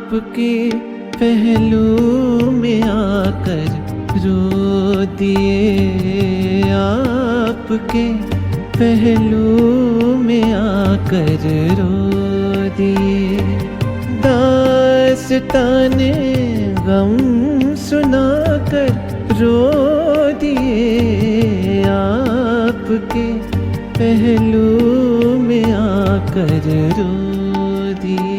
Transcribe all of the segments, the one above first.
आपके पहलू में आकर रो दिए, आपके पहलू में आकर रो दिए। दास्ताने गम सुनाकर रो दिए, आपके पहलू में आकर रो दिए।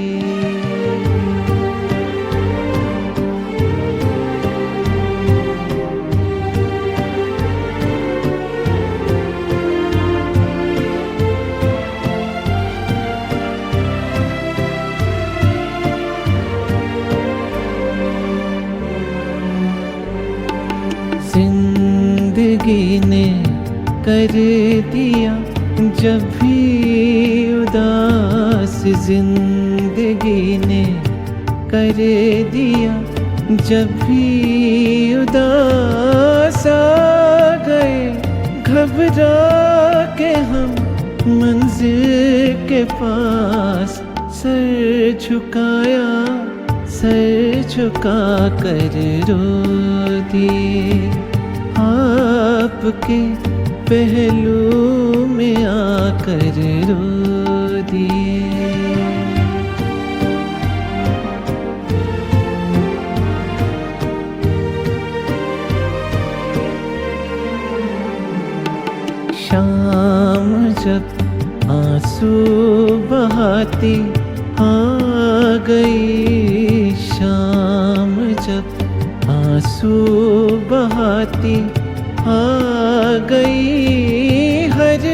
जिंदगी ने कर दिया जब भी उदास, जिंदगी ने कर दिया जब भी उदास। आ गए घबरा के हम मंजिल के पास, सर झुकाया सर झुका कर रो दिए, आपके पहलू में आकर रो दिए। शाम जब आंसू बहाती आ गई, शाम जब आंसू बहाती आ गई। हर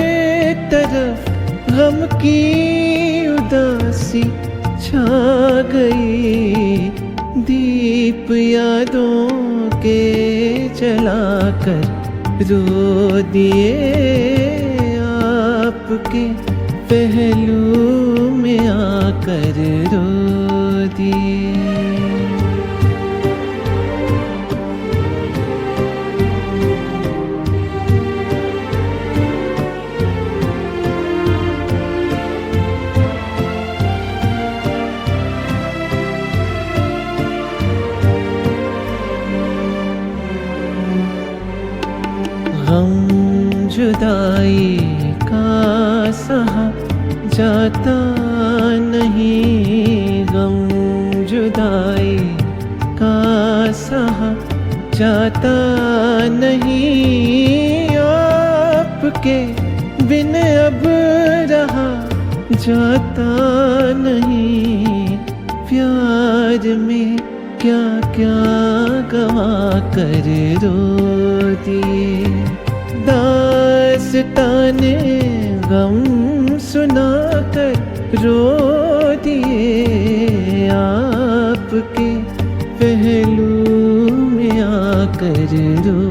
तरफ गम की उदासी छा गई, दीप यादों के जलाकर रो दिए, आपके पहलू में आकर रो दिए। गम जुदाई का सहा जाता नहीं, गम जुदाई का सहा जाता नहीं। आपके बिन अब रहा जाता नहीं, प्यार में क्या क्या गवा कर रो दिए। दास्ताने गम सुनाकर रो दिए, आपके पहलू में आकर रो